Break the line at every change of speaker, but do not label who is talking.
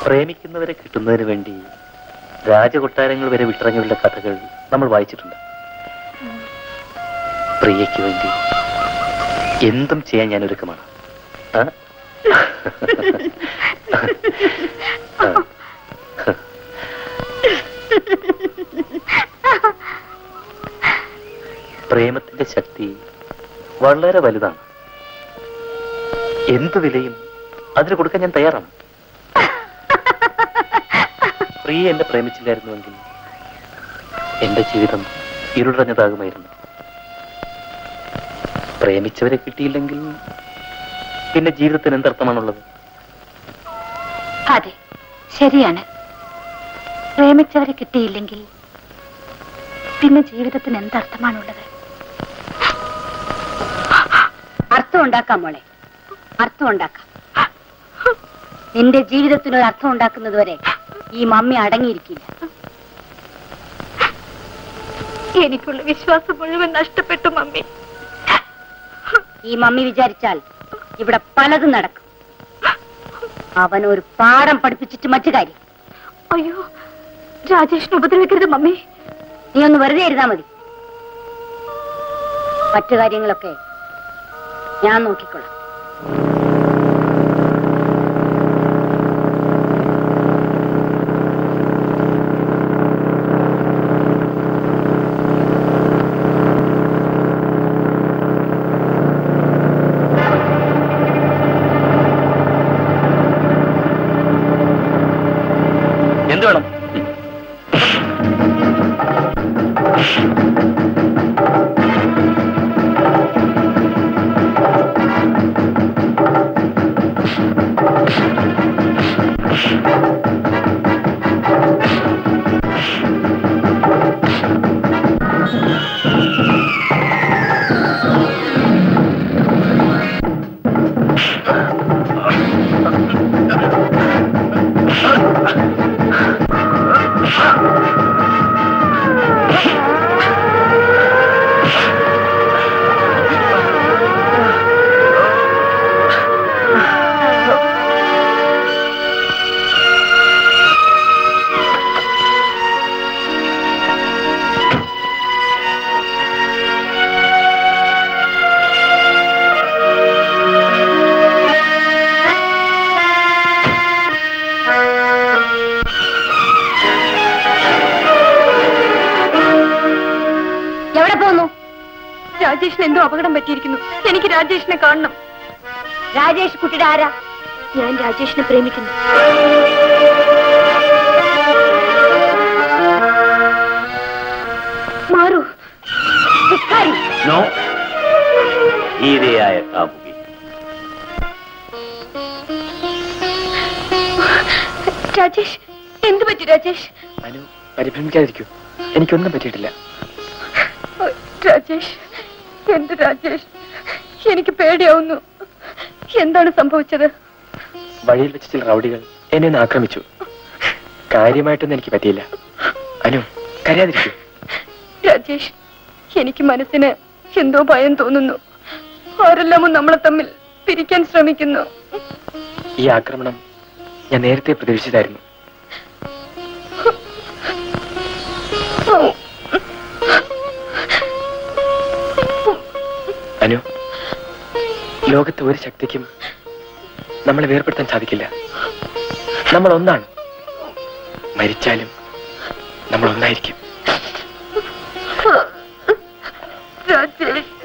പ്രേമിക്കുന്നവരെ കിട്ടുന്നതിന് വേണ്ടി രാജകൊട്ടാരങ്ങൾ വരെ വിട്ടിറങ്ങിയുള്ള കഥകൾ നമ്മൾ വായിച്ചിട്ടുണ്ട്. പ്രിയയ്ക്ക് വേണ്ടി എന്തും ചെയ്യാൻ ഞാൻ ഒരുക്കമാണ്. പ്രേമത്തിന്റെ ശക്തി വളരെ വലുതാണ്. എന്തു വിലയും അതിന് കൊടുക്കാൻ ഞാൻ തയ്യാറാണ്. പ്രിയ എന്നെ പ്രേമിച്ചില്ലായിരുന്നുവെങ്കിൽ എന്റെ ജീവിതം ഇരുളടഞ്ഞതാകുമായിരുന്നു. പ്രേമിച്ചവരെ കിട്ടിയില്ലെങ്കിൽ പിന്നെ ജീവിതത്തിന് എന്തർത്ഥമാണുള്ളത്?
അതെ, ശരിയാണ്. പ്രേമിച്ചവരെ കിട്ടിയില്ലെങ്കിൽ പിന്നെ ജീവിതത്തിന് എന്തർത്ഥമാണുള്ളത്? അർത്ഥം ഉണ്ടാക്കാം മോളെ, അർത്ഥം ഉണ്ടാക്കാം. നിന്റെ ജീവിതത്തിനൊരു അർത്ഥം ഉണ്ടാക്കുന്നത് വരെ ഈ മമ്മി അടങ്ങിയിരിക്കില്ല.
എനിക്കുള്ള വിശ്വാസം മുഴുവൻ നഷ്ടപ്പെട്ടു മമ്മി.
ഈ മമ്മി വിചാരിച്ചാൽ ഇവിടെ പലതും നടക്കും. അവനൊരു പാഠം പഠിപ്പിച്ചിട്ട് മറ്റു കാര്യം.
അയ്യോ, രാജേഷിനെ ഉപദ്രവിക്കരുത് മമ്മി.
നീ ഒന്ന് വെറുതെ ഇരുന്നാ മതി. മറ്റു കാര്യങ്ങളൊക്കെ ഞാൻ നോക്കിക്കൊള്ളാം.
എന്ത് വേണം?
രാജേഷിന് എന്തോ അപകടം പറ്റിയിരിക്കുന്നു. എനിക്ക് രാജേഷിനെ കാണണം.
രാജേഷ് കുട്ടിയുടെ ആരാ?
ഞാൻ രാജേഷിനെ പ്രേമിക്കുന്നു. മാറൂ. രാജേഷ്, എന്ത് പറ്റി രാജേഷ്?
അനു, പരിഭ്രമിക്കാതിരിക്കൂ. എനിക്കൊന്നും പറ്റിയിട്ടില്ല.
രാജേഷ്, എന്റെ രാജേഷ്, എനിക്ക് പേടിയാവുന്നു. എന്താണ് സംഭവിച്ചത്?
വഴിയിൽ വെച്ച് ചില റൗഡികൾ എന്നെ ഒന്ന് ആക്രമിച്ചു. കാര്യമായിട്ടൊന്നും എനിക്ക് പറ്റിയില്ല. അനു, കരയാതിരിക്കൂ.
രാജേഷ്, എനിക്ക് മനസ്സിന് എന്തോ ഭയം തോന്നുന്നു. ആരെല്ലാമോ നമ്മളെ തമ്മിൽ പിരിക്കാൻ ശ്രമിക്കുന്നു.
ഈ ആക്രമണം ഞാൻ നേരത്തെ പ്രതീക്ഷിച്ചതായിരുന്നു. അനു, ലോകത്തെ ഒരു ശക്തിക്കും നമ്മളെ വേർപെടുത്താൻ സാധിക്കില്ല. നമ്മൾ ഒന്നാണ്. മരിച്ചാലും നമ്മൾ ഒന്നായിരിക്കും.
രാജേഷ്.